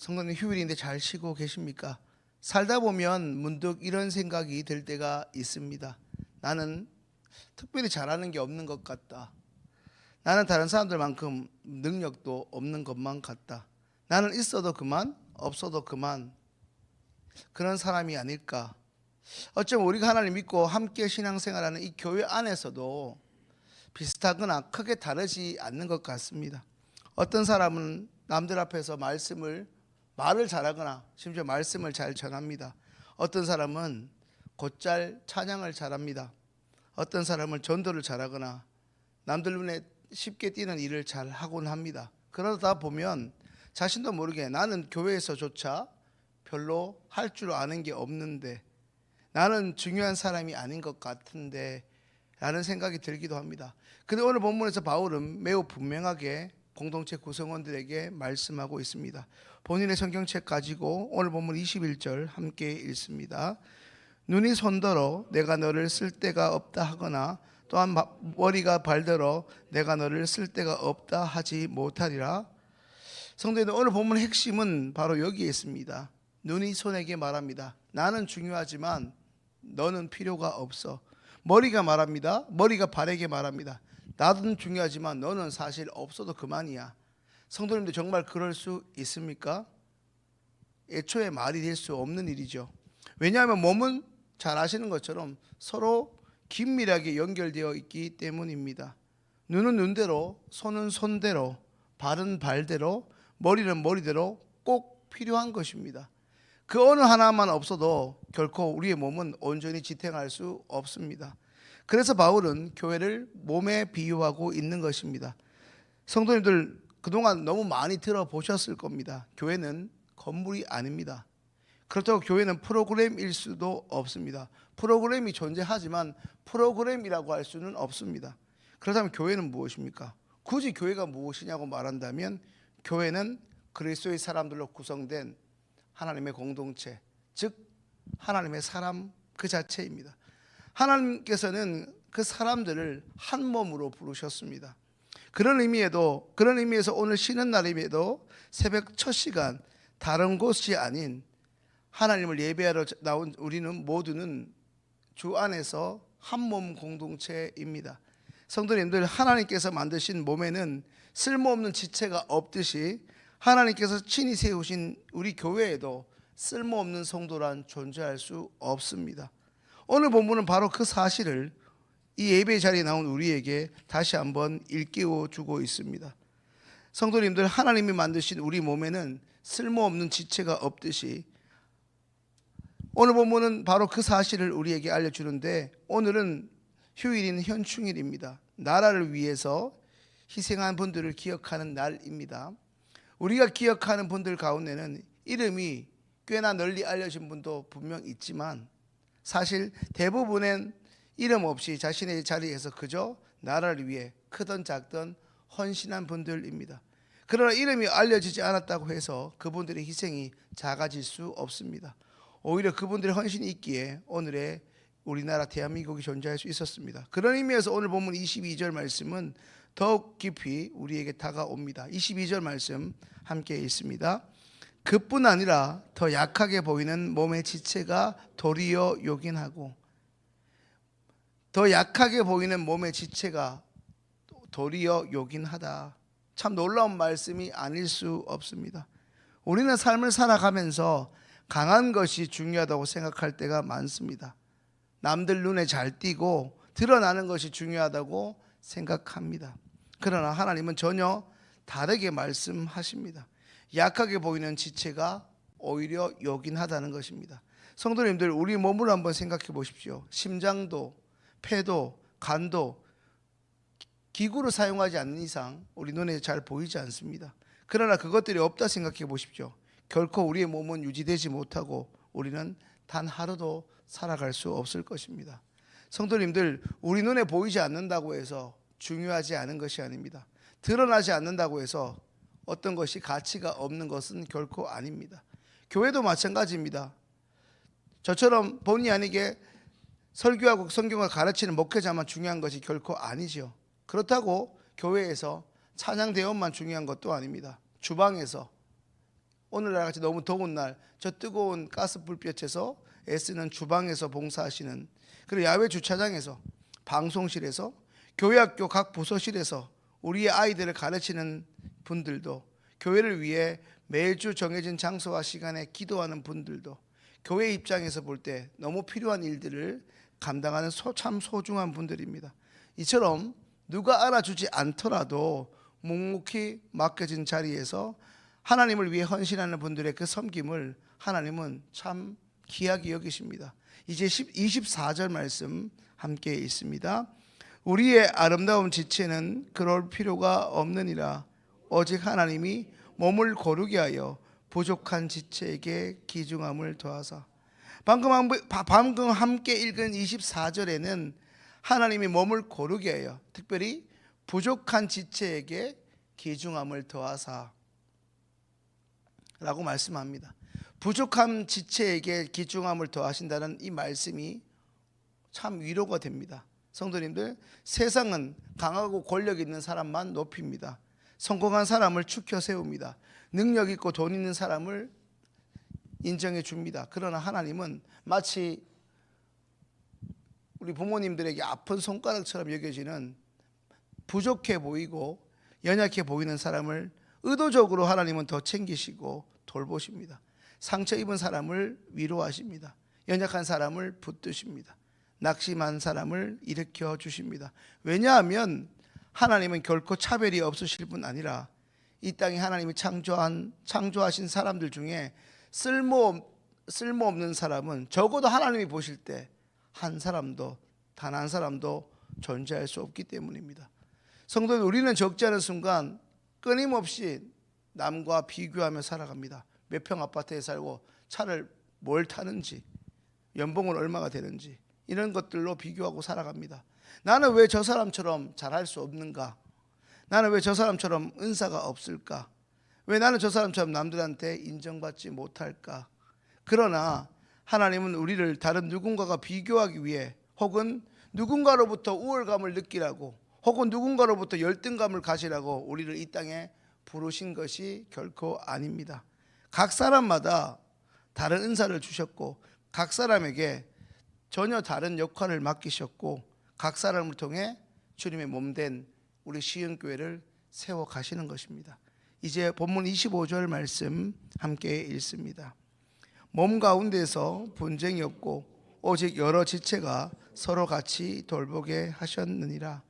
성도님 휴일인데 잘 쉬고 계십니까? 살다 보면 문득 이런 생각이 들 때가 있습니다. 나는 특별히 잘하는 게 없는 것 같다. 나는 다른 사람들만큼 능력도 없는 것만 같다. 나는 있어도 그만, 없어도 그만. 그런 사람이 아닐까. 어쩌면 우리가 하나님 믿고 함께 신앙생활하는 이 교회 안에서도 비슷하거나 크게 다르지 않는 것 같습니다. 어떤 사람은 남들 앞에서 말을 잘하거나 심지어 말씀을 잘 전합니다. 어떤 사람은 곧잘 찬양을 잘합니다. 어떤 사람은 전도를 잘하거나 남들 눈에 쉽게 띄는 일을 잘 하곤 합니다. 그러다 보면 자신도 모르게 나는 교회에서조차 별로 할 줄 아는 게 없는데, 나는 중요한 사람이 아닌 것 같은데 라는 생각이 들기도 합니다. 근데 오늘 본문에서 바울은 매우 분명하게 공동체 구성원들에게 말씀하고 있습니다. 본인의 성경책 가지고 오늘 본문 21절 함께 읽습니다. 눈이 손더러 내가 너를 쓸 데가 없다 하거나 또한 머리가 발더러 내가 너를 쓸 데가 없다 하지 못하리라. 성도님들, 오늘 본문 핵심은 바로 여기에 있습니다. 눈이 손에게 말합니다. 나는 중요하지만 너는 필요가 없어. 머리가 말합니다. 머리가 발에게 말합니다. 나는 중요하지만 너는 사실 없어도 그만이야. 성도님들, 정말 그럴 수 있습니까? 애초에 말이 될 수 없는 일이죠. 왜냐하면 몸은 잘 아시는 것처럼 서로 긴밀하게 연결되어 있기 때문입니다. 눈은 눈대로, 손은 손대로, 발은 발대로, 머리는 머리대로 꼭 필요한 것입니다. 그 어느 하나만 없어도 결코 우리의 몸은 온전히 지탱할 수 없습니다. 그래서 바울은 교회를 몸에 비유하고 있는 것입니다. 성도님들, 그동안 너무 많이 들어보셨을 겁니다. 교회는 건물이 아닙니다. 그렇다고 교회는 프로그램일 수도 없습니다. 프로그램이 존재하지만 프로그램이라고 할 수는 없습니다. 그렇다면 교회는 무엇입니까? 굳이 교회가 무엇이냐고 말한다면 교회는 그리스도의 사람들로 구성된 하나님의 공동체, 즉 하나님의 사람 그 자체입니다. 하나님께서는 그 사람들을 한 몸으로 부르셨습니다. 그런 의미에서 오늘 쉬는 날임에도 새벽 첫 시간 다른 곳이 아닌 하나님을 예배하러 나온 우리는 모두는 주 안에서 한 몸 공동체입니다. 성도님들, 하나님께서 만드신 몸에는 쓸모없는 지체가 없듯이 하나님께서 친히 세우신 우리 교회에도 쓸모없는 성도란 존재할 수 없습니다. 오늘 본문은 바로 그 사실을 이 예배 자리에 나온 우리에게 다시 한번 일깨워 주고 있습니다. 성도님들, 하나님이 만드신 우리 몸에는 쓸모없는 지체가 없듯이 오늘 본문은 바로 그 사실을 우리에게 알려주는데, 오늘은 휴일인 현충일입니다. 나라를 위해서 희생한 분들을 기억하는 날입니다. 우리가 기억하는 분들 가운데는 이름이 꽤나 널리 알려진 분도 분명 있지만 사실 대부분은 이름 없이 자신의 자리에서 그저 나라를 위해 크든 작든 헌신한 분들입니다. 그러나 이름이 알려지지 않았다고 해서 그분들의 희생이 작아질 수 없습니다. 오히려 그분들의 헌신이 있기에 오늘의 우리나라 대한민국이 존재할 수 있었습니다. 그런 의미에서 오늘 본문 22절 말씀은 더욱 깊이 우리에게 다가옵니다. 22절 말씀 함께 읽습니다. 그뿐 아니라 더 약하게 보이는 몸의 지체가 도리어 요긴하고, 더 약하게 보이는 몸의 지체가 도리어 요긴하다. 참 놀라운 말씀이 아닐 수 없습니다. 우리는 삶을 살아가면서 강한 것이 중요하다고 생각할 때가 많습니다. 남들 눈에 잘 띄고 드러나는 것이 중요하다고 생각합니다. 그러나 하나님은 전혀 다르게 말씀하십니다. 약하게 보이는 지체가 오히려 요긴하다는 것입니다. 성도님들, 우리 몸을 한번 생각해 보십시오. 심장도, 폐도, 간도 기구를 사용하지 않는 이상 우리 눈에 잘 보이지 않습니다. 그러나 그것들이 없다 생각해 보십시오. 결코 우리의 몸은 유지되지 못하고 우리는 단 하루도 살아갈 수 없을 것입니다. 성도님들, 우리 눈에 보이지 않는다고 해서 중요하지 않은 것이 아닙니다. 드러나지 않는다고 해서 어떤 것이 가치가 없는 것은 결코 아닙니다. 교회도 마찬가지입니다. 저처럼 본의 아니게 설교하고 성경을 가르치는 목회자만 중요한 것이 결코 아니죠. 그렇다고 교회에서 찬양 대원만 중요한 것도 아닙니다. 주방에서 오늘날 같이 너무 더운 날 저 뜨거운 가스 불볕에서 애쓰는 주방에서 봉사하시는, 그리고 야외 주차장에서, 방송실에서, 교회 학교 각 부서실에서 우리의 아이들을 가르치는 분들도, 교회를 위해 매주 정해진 장소와 시간에 기도하는 분들도, 교회 입장에서 볼 때 너무 필요한 일들을 감당하는 참 소중한 분들입니다. 이처럼 누가 알아주지 않더라도 묵묵히 맡겨진 자리에서 하나님을 위해 헌신하는 분들의 그 섬김을 하나님은 참 귀하게 여기십니다. 이제 24절 말씀 함께 있습니다. 우리의 아름다운 지체는 그럴 필요가 없느니라. 오직 하나님이 몸을 거룩게 하여 부족한 지체에게 귀중함을 더하사. 방금 함께 읽은 24절에는 하나님이 몸을 거룩게 하여, 특별히 부족한 지체에게 귀중함을 더하사 라고 말씀합니다. 부족한 지체에게 귀중함을 더하신다는 이 말씀이 참 위로가 됩니다. 성도님들, 세상은 강하고 권력 있는 사람만 높입니다. 성공한 사람을 추켜 세웁니다. 능력 있고 돈 있는 사람을 인정해 줍니다. 그러나 하나님은 마치 우리 부모님들에게 아픈 손가락처럼 여겨지는, 부족해 보이고 연약해 보이는 사람을 의도적으로 하나님은 더 챙기시고 돌보십니다. 상처 입은 사람을 위로하십니다. 연약한 사람을 붙드십니다. 낙심한 사람을 일으켜 주십니다. 왜냐하면 하나님은 결코 차별이 없으실 뿐 아니라 이 땅에 하나님이 창조하신 사람들 중에 쓸모없는 사람은 적어도 하나님이 보실 때 한 사람도, 단 한 사람도 존재할 수 없기 때문입니다. 성도들, 우리는 적지 않은 순간 끊임없이 남과 비교하며 살아갑니다. 몇 평 아파트에 살고 차를 뭘 타는지, 연봉은 얼마가 되는지, 이런 것들로 비교하고 살아갑니다. 나는 왜 저 사람처럼 잘할 수 없는가? 나는 왜 저 사람처럼 은사가 없을까? 왜 나는 저 사람처럼 남들한테 인정받지 못할까? 그러나 하나님은 우리를 다른 누군가가 비교하기 위해, 혹은 누군가로부터 우월감을 느끼라고, 혹은 누군가로부터 열등감을 가지라고 우리를 이 땅에 부르신 것이 결코 아닙니다. 각 사람마다 다른 은사를 주셨고, 각 사람에게 전혀 다른 역할을 맡기셨고, 각 사람을 통해 주님의 몸된 우리 시흥교회를 세워 가시는 것입니다. 이제 본문 25절 말씀 함께 읽습니다. 몸 가운데서 분쟁이 없고 오직 여러 지체가 서로 같이 돌보게 하셨느니라.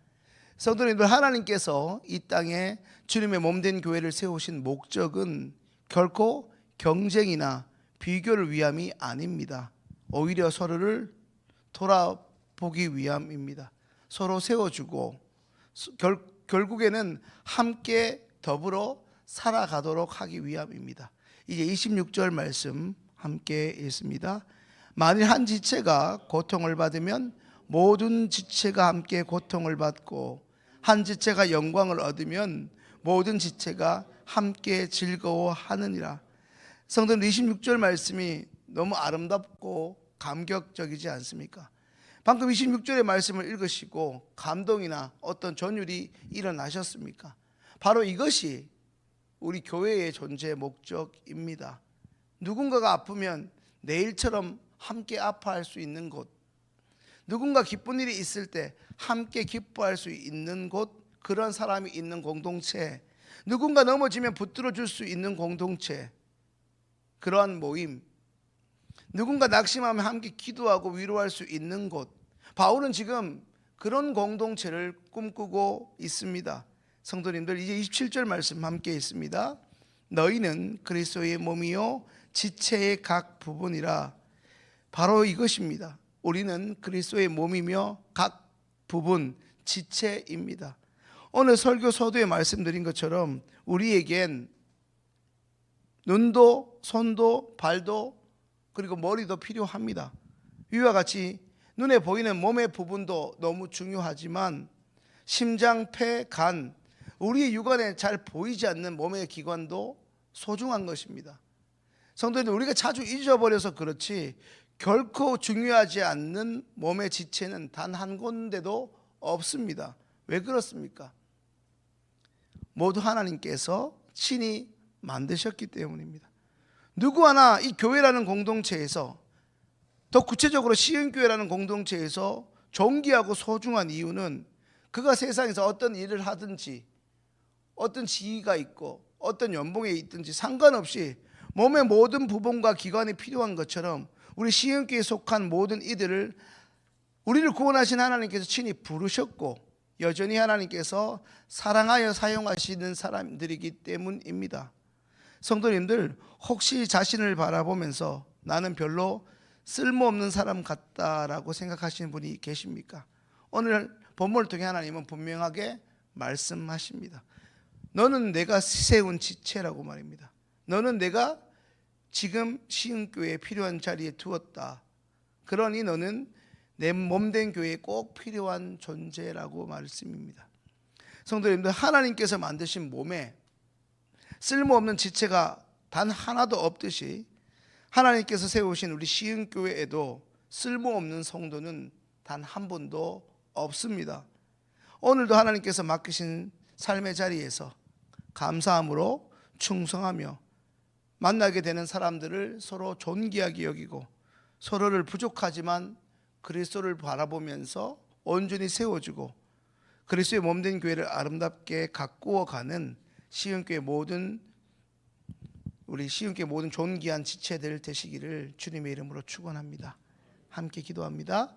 성도님들, 하나님께서 이 땅에 주님의 몸된 교회를 세우신 목적은 결코 경쟁이나 비교를 위함이 아닙니다. 오히려 서로를 돌아보기 위함입니다. 서로 세워주고 결국에는 함께 더불어 살아가도록 하기 위함입니다. 이제 26절 말씀 함께 읽습니다. 만일 한 지체가 고통을 받으면 모든 지체가 함께 고통을 받고, 한 지체가 영광을 얻으면 모든 지체가 함께 즐거워하느니라. 성도님, 26절 말씀이 너무 아름답고 감격적이지 않습니까? 방금 26절의 말씀을 읽으시고 감동이나 어떤 전율이 일어나셨습니까? 바로 이것이 우리 교회의 존재의 목적입니다. 누군가가 아프면 내일처럼 함께 아파할 수 있는 곳, 누군가 기쁜 일이 있을 때 함께 기뻐할 수 있는 곳, 그런 사람이 있는 공동체, 누군가 넘어지면 붙들어 줄 수 있는 공동체, 그러한 모임, 누군가 낙심하면 함께 기도하고 위로할 수 있는 곳, 바울은 지금 그런 공동체를 꿈꾸고 있습니다. 성도님들, 이제 27절 말씀 함께 있습니다. 너희는 그리스도의 몸이요 지체의 각 부분이라. 바로 이것입니다. 우리는 그리스도의 몸이며 각 부분, 지체입니다. 오늘 설교 서두에 말씀드린 것처럼 우리에겐 눈도 손도 발도 그리고 머리도 필요합니다. 위와 같이 눈에 보이는 몸의 부분도 너무 중요하지만 심장, 폐, 간, 우리의 육안에 잘 보이지 않는 몸의 기관도 소중한 것입니다. 성도님들, 우리가 자주 잊어버려서 그렇지 결코 중요하지 않는 몸의 지체는 단 한 군데도 없습니다. 왜 그렇습니까? 모두 하나님께서 친히 만드셨기 때문입니다. 누구 하나 이 교회라는 공동체에서, 더 구체적으로 시흥교회라는 공동체에서 존귀하고 소중한 이유는 그가 세상에서 어떤 일을 하든지 어떤 지위가 있고 어떤 연봉에 있든지 상관없이 몸의 모든 부분과 기관이 필요한 것처럼 우리 시흥교회에 속한 모든 이들을 우리를 구원하신 하나님께서 친히 부르셨고 여전히 하나님께서 사랑하여 사용하시는 사람들이기 때문입니다. 성도님들, 혹시 자신을 바라보면서 나는 별로 쓸모없는 사람 같다라고 생각하시는 분이 계십니까? 오늘 본문을 통해 하나님은 분명하게 말씀하십니다. 너는 내가 세운 지체라고 말입니다. 너는 내가 지금 시흥교회에 필요한 자리에 두었다. 그러니 너는 내 몸된 교회에 꼭 필요한 존재라고 말씀입니다. 성도님들, 하나님께서 만드신 몸에 쓸모없는 지체가 단 하나도 없듯이 하나님께서 세우신 우리 시흥교회에도 쓸모없는 성도는 단 한 분도 없습니다. 오늘도 하나님께서 맡기신 삶의 자리에서 감사함으로 충성하며 만나게 되는 사람들을 서로 존귀하게 여기고 서로를 부족하지만 그리스도를 바라보면서 온전히 세워주고 그리스도의 몸된 교회를 아름답게 가꾸어가는 시흥교회 모든 우리 시흥교회 모든 존귀한 지체들 되시기를 주님의 이름으로 축원합니다. 함께 기도합니다.